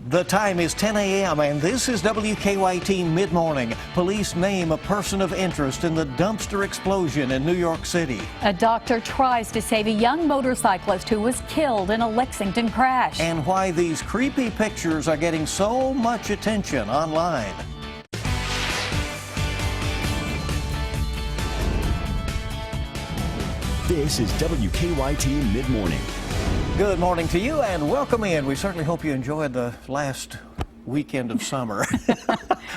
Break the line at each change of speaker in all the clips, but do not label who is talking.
The time is 10 a.m. and this is WKYT Midmorning. Police name a person of interest in the dumpster explosion in New York City.
A doctor tries to save a young motorcyclist who was killed in a Lexington crash.
And why these creepy pictures are getting so much attention online.
This is WKYT Midmorning.
Good morning to you and welcome in. We certainly hope you enjoyed the last weekend of summer.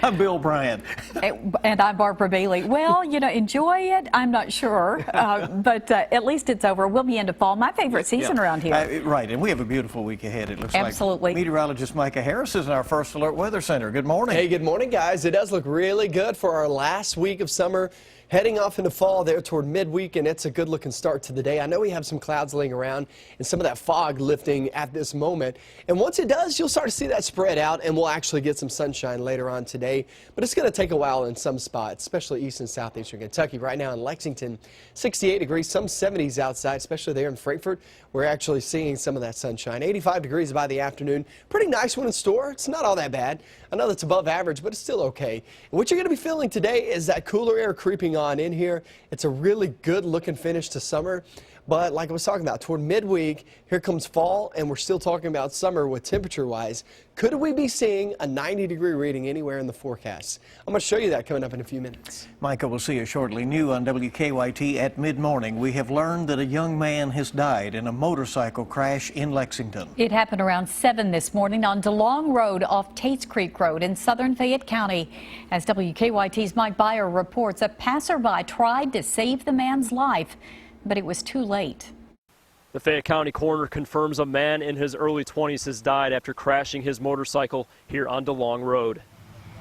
I'm Bill Bryant.
And I'm Barbara Bailey. Well, you know, enjoy it. I'm not sure, but at least it's over. We'll be into fall, my favorite season around here.
Right, and we have a beautiful week ahead, it looks
Absolutely.
like. Meteorologist Micah Harris is in our First Alert Weather Center. Good morning.
Hey, good morning, guys. It does look really good for our last week of summer. Heading off into fall there toward midweek, and it's a good-looking start to the day. I know we have some clouds laying around and some of that fog lifting at this moment. And once it does, you'll start to see that spread out, and we'll actually get some sunshine later on today. But it's going to take a while in some spots, especially east and southeastern Kentucky. Right now in Lexington, 68 degrees, some 70s outside, especially there in Frankfort. We're actually seeing some of that sunshine. 85 degrees by the afternoon. Pretty nice one in store. It's not all that bad. I know that's above average, but it's still okay. And what you're going to be feeling today is that cooler air creeping on in here. It's a really good looking finish to summer. But like I was talking about, toward midweek, here comes fall, and we're still talking about summer with temperature-wise. Could we be seeing a 90-degree reading anywhere in the forecast? I'm going to show you that coming up in a few minutes.
Micah will see you shortly. New on WKYT at mid-morning, we have learned that a young man has died in a motorcycle crash in Lexington.
It happened around 7 this morning on DeLong Road off Tates Creek Road in southern Fayette County. As WKYT's Mike Beyer reports, a passerby tried to save the man's life, but it was too late.
The Fayette County coroner confirms a man in his early 20s has died after crashing his motorcycle here on DeLong Road.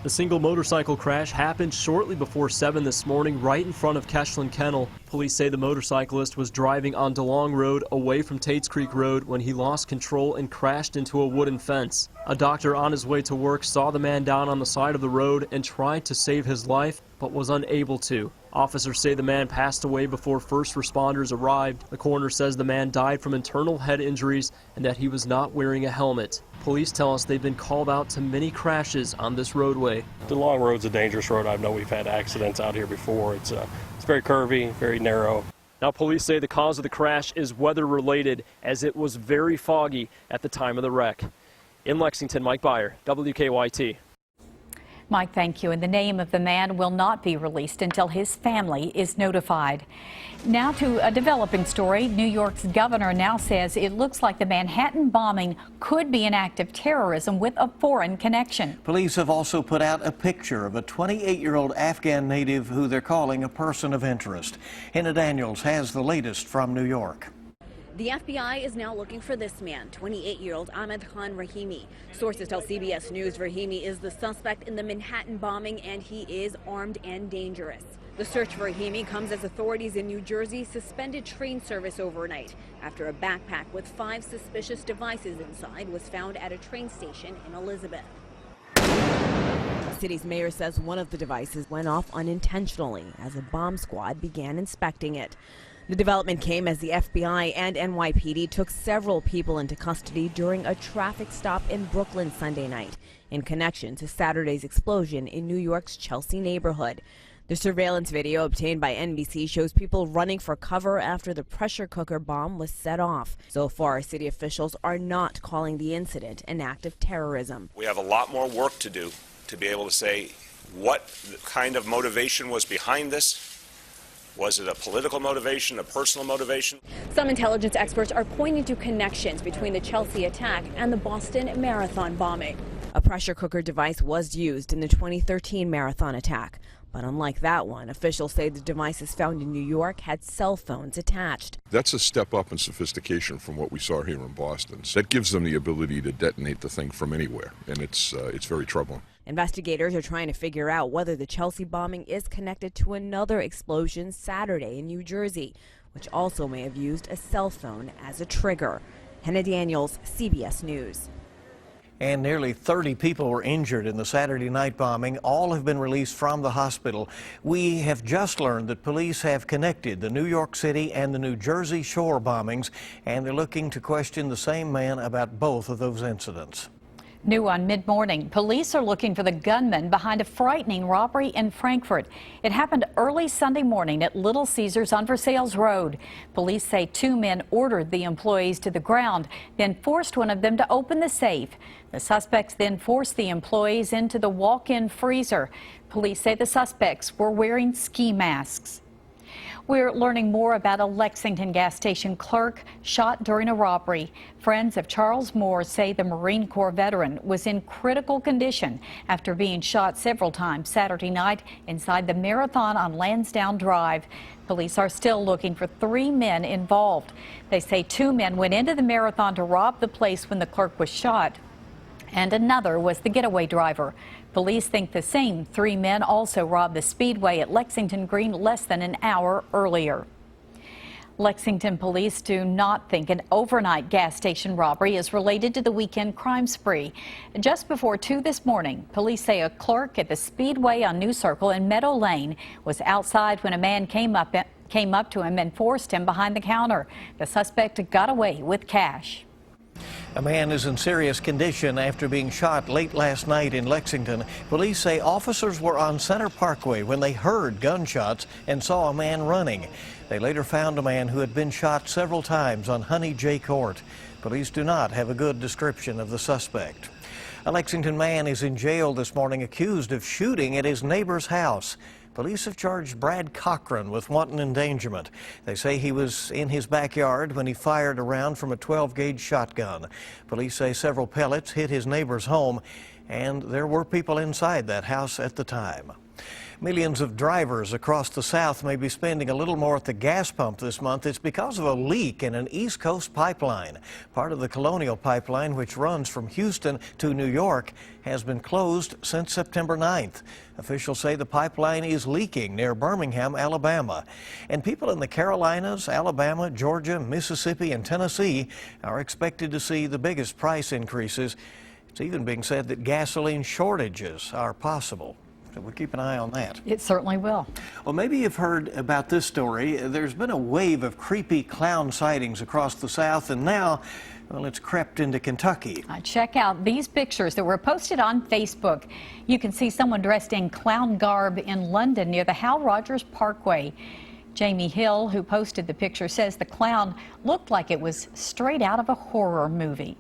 The single motorcycle crash happened shortly before 7 this morning right in front of Keshlin Kennel. Police say the motorcyclist was driving on DeLong Road away from Tates Creek Road when he lost control and crashed into a wooden fence. A doctor on his way to work saw the man down on the side of the road and tried to save his life, but was unable to. Officers say the man passed away before first responders arrived. The coroner says the man died from internal head injuries and that he was not wearing a helmet. Police tell us they've been called out to many crashes on this roadway.
DeLong Road's a dangerous road. I know we've had accidents out here before. It's very curvy, very narrow.
Now police say the cause of the crash is weather related as it was very foggy at the time of the wreck. In Lexington, Mike Beyer, WKYT.
Mike, thank you. And the name of the man will not be released until his family is notified. Now to a developing story. New York's governor now says it looks like the Manhattan bombing could be an act of terrorism with a foreign connection.
Police have also put out a picture of a 28-year-old Afghan native who they're calling a person of interest. Hannah Daniels has the latest from New York.
The FBI is now looking for this man, 28-year-old Ahmed Khan Rahimi. Sources tell CBS News Rahimi is the suspect in the Manhattan bombing and he is armed and dangerous. The search for Rahimi comes as authorities in New Jersey suspended train service overnight after a backpack with 5 suspicious devices inside was found at a train station in Elizabeth.
The city's mayor says one of the devices went off unintentionally as a bomb squad began inspecting it. The development came as the FBI and NYPD took several people into custody during a traffic stop in Brooklyn Sunday night in connection to Saturday's explosion in New York's Chelsea neighborhood. The surveillance video obtained by NBC shows people running for cover after the pressure cooker bomb was set off. So far, city officials are not calling the incident an act of terrorism.
We have a lot more work to do to be able to say what kind of motivation was behind this. Was it a political motivation, a personal motivation?
Some intelligence experts are pointing to connections between the Chelsea attack and the Boston Marathon bombing.
A pressure cooker device was used in the 2013 marathon attack. But unlike that one, officials say the devices found in New York had cell phones attached.
That's a step up in sophistication from what we saw here in Boston. That gives them the ability to detonate the thing from anywhere, and it's very troubling.
Investigators are trying to figure out whether the Chelsea bombing is connected to another explosion Saturday in New Jersey, which also may have used a cell phone as a trigger. Hannah Daniels, CBS News.
And nearly 30 people were injured in the Saturday night bombing. All have been released from the hospital. We have just learned that police have connected the New York City and the New Jersey shore bombings, and they're looking to question the same man about both of those incidents.
New on Mid-Morning, police are looking for the gunman behind a frightening robbery in Frankfort. It happened early Sunday morning at Little Caesars on Versailles Road. Police say 2 men ordered the employees to the ground, then forced one of them to open the safe. The suspects then forced the employees into the walk-in freezer. Police say the suspects were wearing ski masks. We're learning more about a Lexington gas station clerk shot during a robbery. Friends of Charles Moore say the Marine Corps veteran was in critical condition after being shot several times Saturday night inside the Marathon on Lansdowne Drive. Police are still looking for 3 men involved. They say 2 men went into the Marathon to rob the place when the clerk was shot, and another was the getaway driver. Police think the same 3 men also robbed the Speedway at Lexington Green less than an hour earlier. Lexington police do not think an overnight gas station robbery is related to the weekend crime spree. Just before 2 this morning, police say a clerk at the Speedway on New Circle in Meadow Lane was outside when a man came up to him and forced him behind the counter. The suspect got away with cash.
A man is in serious condition after being shot late last night in Lexington. Police say officers were on Center Parkway when they heard gunshots and saw a man running. They later found a man who had been shot several times on Honey J Court. Police do not have a good description of the suspect. A Lexington man is in jail this morning accused of shooting at his neighbor's house. Police have charged Brad Cochran with wanton endangerment. They say he was in his backyard when he fired a round from a 12-gauge shotgun. Police say several pellets hit his neighbor's home, and there were people inside that house at the time. Millions of drivers across the South may be spending a little more at the gas pump this month. It's because of a leak in an East Coast pipeline. Part of the Colonial Pipeline, which runs from Houston to New York, has been closed since September 9th. Officials say the pipeline is leaking near Birmingham, Alabama. And people in the Carolinas, Alabama, Georgia, Mississippi, and Tennessee are expected to see the biggest price increases. It's even being said that gasoline shortages are possible. So we'll keep an eye on that.
It certainly will.
Well, maybe you've heard about this story. There's been a wave of creepy clown sightings across the South, and now, well, it's crept into Kentucky.
Check out these pictures that were posted on Facebook. You can see someone dressed in clown garb in London near the Hal Rogers Parkway. Jamie Hill, who posted the picture, says the clown looked like it was straight out of a horror movie.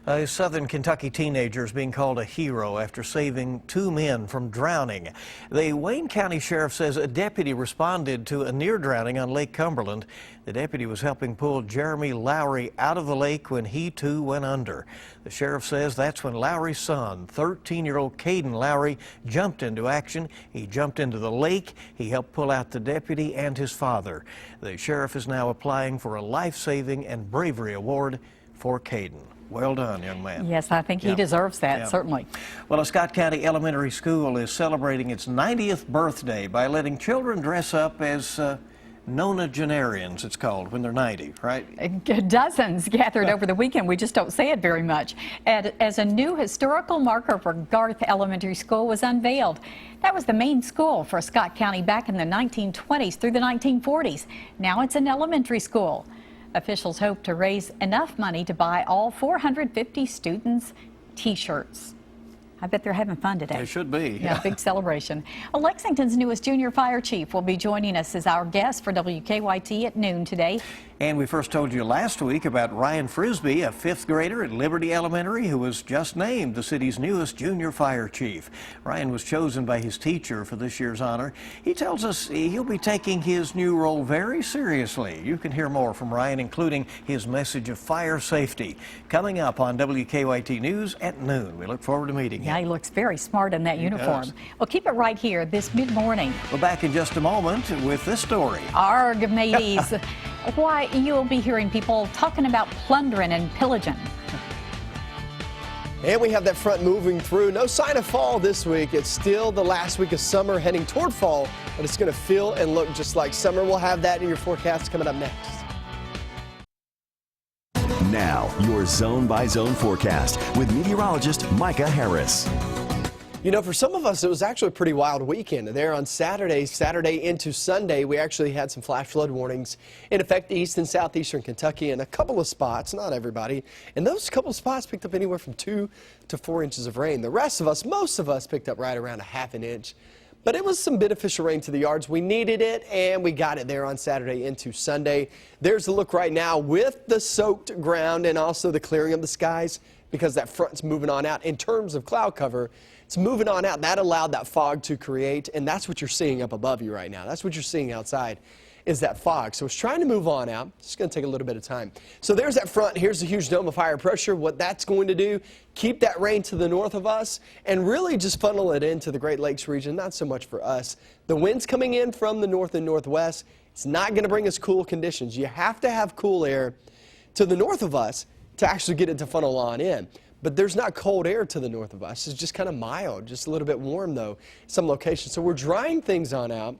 A southern Kentucky teenager is being called a hero after saving 2 men from drowning. The Wayne County Sheriff says a deputy responded to a near drowning on Lake Cumberland. The deputy was helping pull Jeremy Lowry out of the lake when he too went under. The sheriff says that's when Lowry's son, 13-year-old Caden Lowry, jumped into action. He jumped into the lake. He helped pull out the deputy and his father. The sheriff is now applying for a life-saving and bravery award for Caden. Well done, young man.
Yes, I think he deserves that, certainly.
Well, a Scott County elementary school is celebrating its 90th birthday by letting children dress up as nonagenarians, it's called, when they're 90, right?
Dozens gathered over the weekend. We just don't say it very much. As a new historical marker for Garth Elementary School was unveiled. That was the main school for Scott County back in the 1920s through the 1940s. Now it's an elementary school. Officials hope to raise enough money to buy all 450 students T-shirts. I bet they're having fun today.
They should be.
Yeah, big celebration. Well, Lexington's newest junior fire chief will be joining us as our guest for WKYT at noon today.
And we first told you last week about Ryan Frisbee, a 5th grader at Liberty Elementary who was just named the city's newest junior fire chief. Ryan was chosen by his teacher for this year's honor. He tells us he'll be taking his new role very seriously. You can hear more from Ryan, including his message of fire safety, coming up on WKYT News at noon. We look forward to meeting him.
Yeah, he looks very smart in that uniform.
Does.
Well, keep it right here this mid-morning.
We're back in just a moment with this story.
Arg, mateys. Why, you'll be hearing people talking about plundering and pillaging.
And we have that front moving through. No sign of fall this week. It's still the last week of summer heading toward fall, but it's going to feel and look just like summer. We'll have that in your forecast coming up next.
Now, your zone-by-zone forecast with meteorologist Micah Harris.
You know, for some of us, it was actually a pretty wild weekend. There on Saturday into Sunday, we actually had some flash flood warnings in effect east and southeastern Kentucky in a couple of spots, not everybody. And those couple of spots picked up anywhere from 2 to 4 inches of rain. The rest of us, most of us, picked up right around a ½ an inch. But it was some beneficial rain to the yards. We needed it, and we got it there on Saturday into Sunday. There's a look right now with the soaked ground and also the clearing of the skies because that front's moving on out. In terms of cloud cover, it's moving on out. That allowed that fog to create, and that's what you're seeing up above you right now. That's what you're seeing outside is that fog. So it's trying to move on out. It's going to take a little bit of time. So there's that front. Here's the huge dome of higher pressure. What that's going to do, keep that rain to the north of us and really just funnel it into the Great Lakes region, not so much for us. The wind's coming in from the north and northwest. It's not going to bring us cool conditions. You have to have cool air to the north of us to actually get it to funnel on in. But there's not cold air to the north of us. It's just kind of mild, just a little bit warm, though, some locations. So we're drying things on out,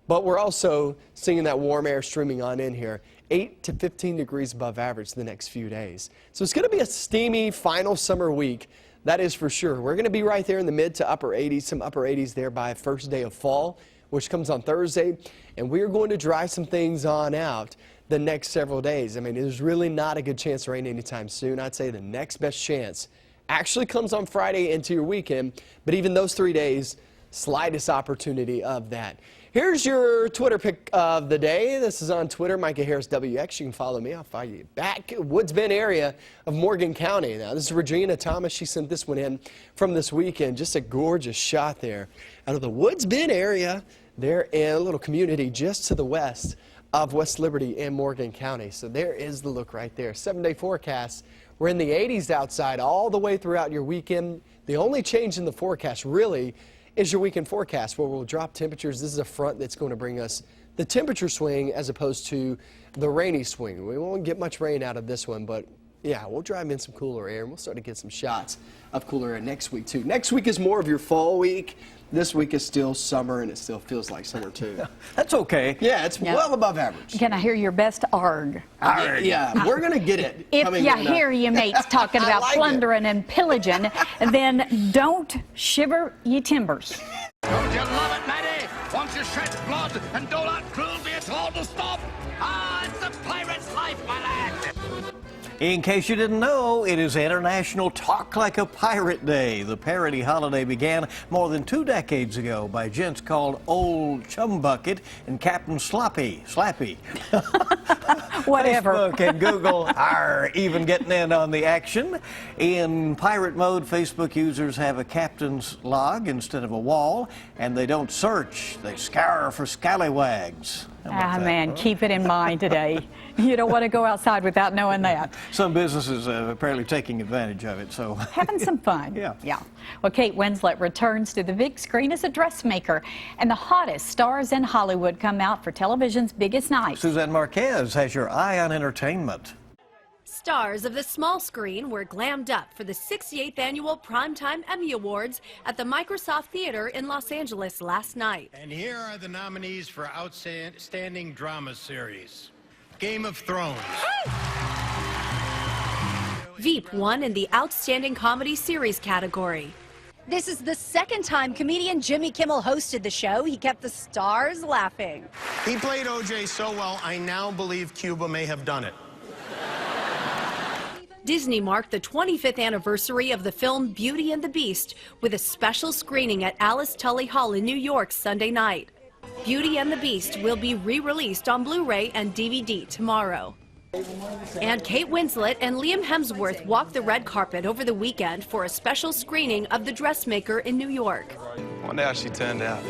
but we're also seeing that warm air streaming on in here, 8 to 15 degrees above average the next few days. So it's going to be a steamy final summer week. That is for sure. We're going to be right there in the mid to upper 80s, some upper 80s there by first day of fall, which comes on Thursday. And we're going to dry some things on out the next several days. I mean, there's really not a good chance of rain anytime soon. I'd say the next best chance actually comes on Friday into your weekend, but even those 3 days, slightest opportunity of that. Here's your Twitter pick of the day. This is on Twitter, Micah Harris WX. You can follow me. I'll follow you back. Woods Bend area of Morgan County. Now, this is Regina Thomas. She sent this one in from this weekend. Just a gorgeous shot there out of the Woods Bend area. There in a little community just to the west of West Liberty and Morgan County. So there is the look right there. 7-day forecast. We're in the 80s outside all the way throughout your weekend. The only change in the forecast really is your weekend forecast where we'll drop temperatures. This is a front that's going to bring us the temperature swing as opposed to the rainy swing. We won't get much rain out of this one, but yeah, we'll drive in some cooler air and we'll start to get some shots of cooler air next week too. Next week is more of your fall week. This week is still summer, and it still feels like summer, too.
That's okay.
Yeah, it's well above average.
Can I hear your best arg?
Arg.
Yeah, we're going to get it.
If you hear your mates talking about plundering and pillaging, then don't shiver ye timbers.
Don't you love it, Maddie? Won't you shed blood and dole out cruelty at all to stop? Ah, it's the pirate's life, my lad.
In case you didn't know, it is International Talk Like a Pirate Day. The parody holiday began more than 2 decades ago by gents called Old Chumbucket and Captain Slappy.
Whatever.
Facebook and Google are even getting in on the action. In pirate mode, Facebook users have a captain's log instead of a wall, and they don't search. They scour for scallywags.
Man, keep it in mind today. You don't want to go outside without knowing that.
Some businesses are apparently taking advantage of it. So
having some fun.
Yeah.
Well, Kate Winslet returns to the big screen as a dressmaker, and the hottest stars in Hollywood come out for television's biggest night.
Suzanne Marquez has your eye on entertainment.
Stars of the small screen were glammed up for the 68th annual Primetime Emmy Awards at the Microsoft Theater in Los Angeles last night.
And here are the nominees for Outstanding Drama Series. Game of Thrones.
Veep won in the Outstanding Comedy Series category.
This is the second time comedian Jimmy Kimmel hosted the show. He kept the stars laughing.
He played O.J. so well, I now believe Cuba may have done it.
Disney marked the 25th anniversary of the film Beauty and the Beast with a special screening at Alice Tully Hall in New York Sunday night. Beauty and the Beast will be re-released on Blu-ray and DVD tomorrow. And Kate Winslet and Liam Hemsworth walked the red carpet over the weekend for a special screening of The Dressmaker in New York.
I wonder how she turned out.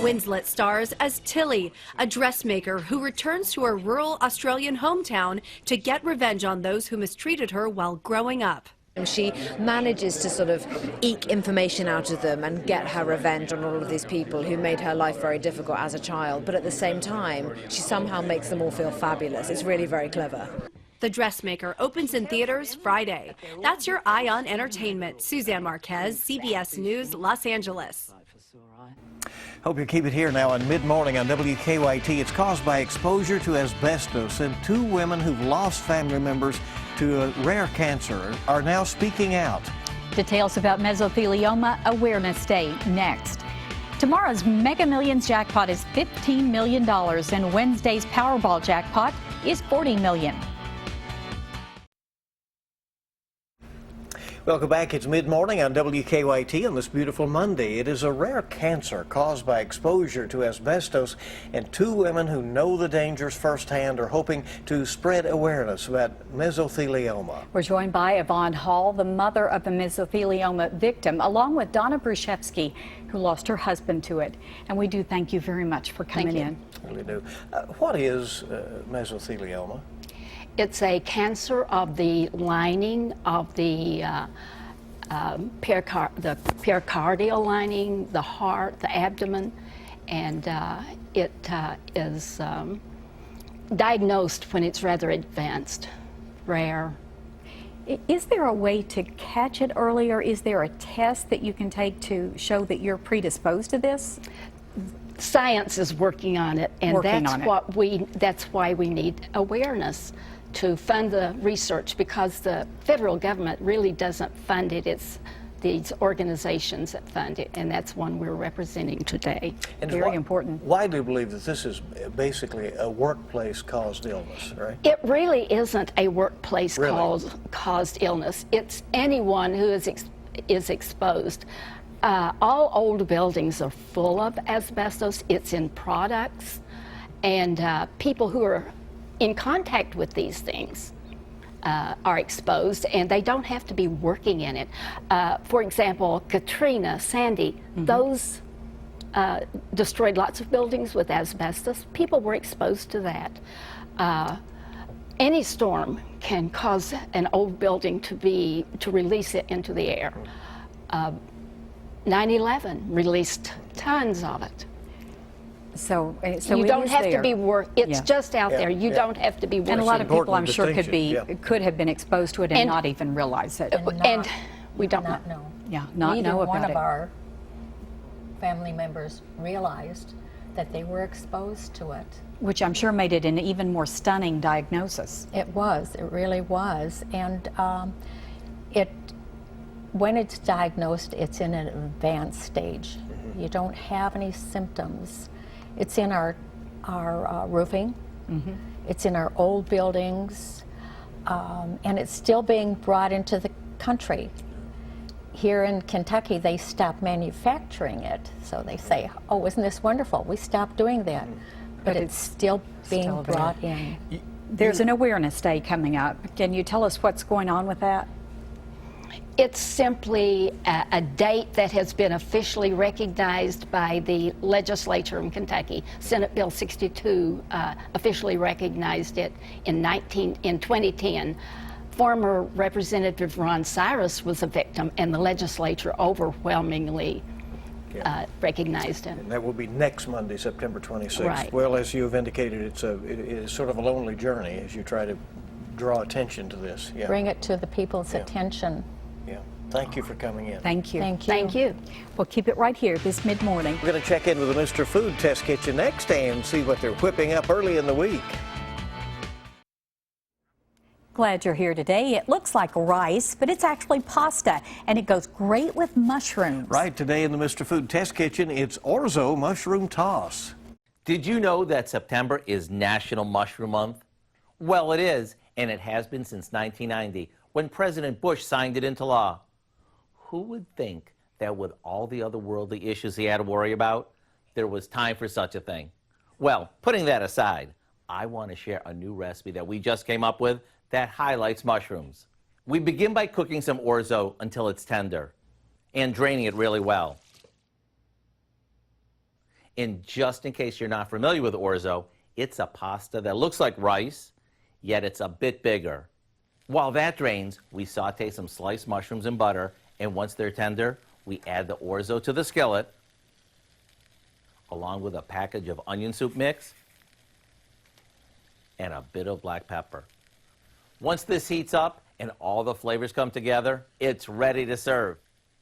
Winslet stars as Tilly, a dressmaker who returns to her rural Australian hometown to get revenge on those who mistreated her while growing up.
And she manages to sort of eke information out of them and get her revenge on all of these people who made her life very difficult as a child. But at the same time, she somehow makes them all feel fabulous. It's really very clever.
The Dressmaker opens in theaters Friday. That's your Eye on Entertainment. Suzanne Marquez, CBS News, Los Angeles.
Hope you keep it here now on Mid-Morning on WKYT. It's caused by exposure to asbestos, and 2 women who've lost family members to a rare cancer are now speaking out.
Details about Mesothelioma Awareness Day next. Tomorrow's Mega Millions jackpot is $15 million, and Wednesday's Powerball jackpot is $40 million.
Welcome back. It's mid-morning on WKYT on this beautiful Monday. It is a rare cancer caused by exposure to asbestos, and two women who know the dangers firsthand are hoping to spread awareness about mesothelioma.
We're joined by Yvonne Hall, the mother of the mesothelioma victim, along with Donna Bruszewski, who lost her husband to it. And we do thank you very much for coming in.
Really do. What is mesothelioma?
It's a cancer of the lining of the pericardial lining, the heart, the abdomen, and it is diagnosed when it's rather advanced, rare.
Is there a way to catch it earlier? Is there a test that you can take to show that you're predisposed to this?
Science is working on it, and that's why we need awareness to fund the research, because the federal government really doesn't fund it. It's these organizations that fund it, and that's one we're representing today.
And
very important.
Why do you believe that this is basically a workplace-caused illness, right?
It really isn't a workplace-caused illness. It's anyone who is exposed. All old buildings are full of asbestos. It's in products, and people who are in contact with these things are exposed, and they don't have to be working in it. For example, Katrina, Sandy, those destroyed lots of buildings with asbestos. People were exposed to that. Any storm can cause an old building to release it into the air. 9/11 released tons of it.
So
you don't have to be it's just out there. You don't have to be working.
And a lot of people, I'm sure, could have been exposed to it and not even realize it.
And we don't
know.
Yeah, not
Neither
know about
one
it.
of our family members realized that they were exposed to it.
Which I'm sure made it an even more stunning diagnosis.
It was. It really was. And when it's diagnosed, it's in an advanced stage. You don't have any symptoms. It's in our roofing. It's in our old buildings, and it's still being brought into the country. Here in Kentucky, they stopped manufacturing it, so they say, "Oh, isn't this wonderful? We stopped doing that," but it's still being brought in.
There's an awareness day coming up. Can you tell us what's going on with that?
It's simply a date that has been officially recognized by the legislature in Kentucky. Senate Bill 62 officially recognized it in 2010. Former Representative Ron Cyrus was a victim, and the legislature overwhelmingly recognized him.
And that will be next Monday, September 26th.
Right.
Well, as you've indicated, it is sort of a lonely journey as you try to draw attention to this. Yeah.
Bring it to the people's attention.
Yeah. Thank you for coming in.
Thank you.
Thank you.
Thank you.
Well, keep it right here this mid-morning.
We're going to check in with the Mr. Food Test Kitchen next and see what they're whipping up early in the week.
Glad you're here today. It looks like rice, but it's actually pasta, and it goes great with mushrooms.
Right, today in the Mr. Food Test Kitchen, it's orzo mushroom toss.
Did you know that September is National Mushroom Month? Well, it is, and it has been since 1990, when President Bush signed it into law. Who would think that with all the other worldly issues he had to worry about, there was time for such a thing? Well, putting that aside, I want to share a new recipe that we just came up with that highlights mushrooms. We begin by cooking some orzo until it's tender and draining it really well. And just in case you're not familiar with orzo, it's a pasta that looks like rice, yet it's a bit bigger. While that drains, we saute some sliced mushrooms in butter, and once they're tender, we add the orzo to the skillet, along with a package of onion soup mix and a bit of black pepper. Once this heats up and all the flavors come together, it's ready to serve.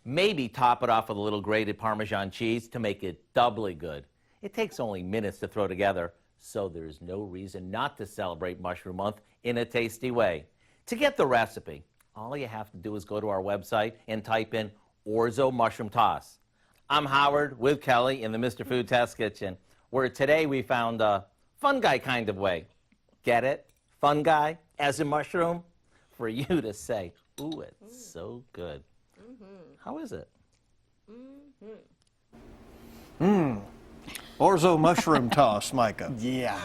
Maybe top it off with a little grated Parmesan cheese to make it doubly good. It takes only minutes to throw together, so there's no reason not to celebrate Mushroom Month in a tasty way. To get the recipe, All you have to do is go to our website and type in orzo mushroom toss. I'm Howard with Kelly in the Mr. Food Test Kitchen, where today we found a fungi kind of way. Get it? Fungi, as in mushroom, for you to say, ooh, it's so good. How is it?
Orzo mushroom toss, Micah.
Yeah.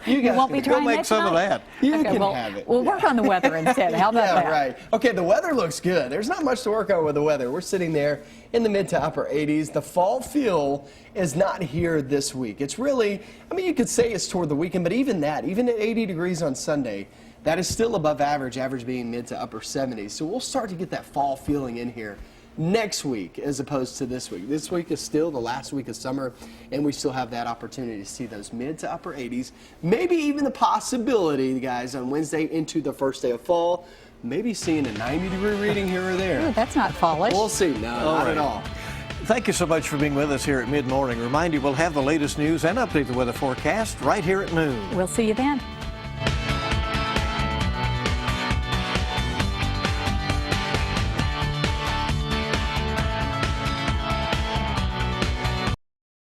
You won't be trying
Go make
that
some of
tonight?
that.
You
Okay,
can
well,
have it.
We'll work on the weather instead. How about
Yeah,
that?
right. Okay, the weather looks good. There's not much to work on with the weather. We're sitting there in the mid to upper 80s. The fall feel is not here this week. It's really, I mean, you could say it's toward the weekend, but even that, even at 80 degrees on Sunday, that is still above average, average being mid to upper 70s. So we'll start to get that fall feeling in here next week as opposed to this week. This week is still the last week of summer, and we still have that opportunity to see those mid to upper 80s. Maybe even the possibility, guys, on Wednesday into the first day of fall, maybe seeing a 90-degree reading here or there.
Ooh, that's not fallish.
We'll see. No, not at all.
Thank you so much for being with us here at Mid-Morning. Remind you, we'll have the latest news and update the weather forecast right here at noon.
We'll see you then.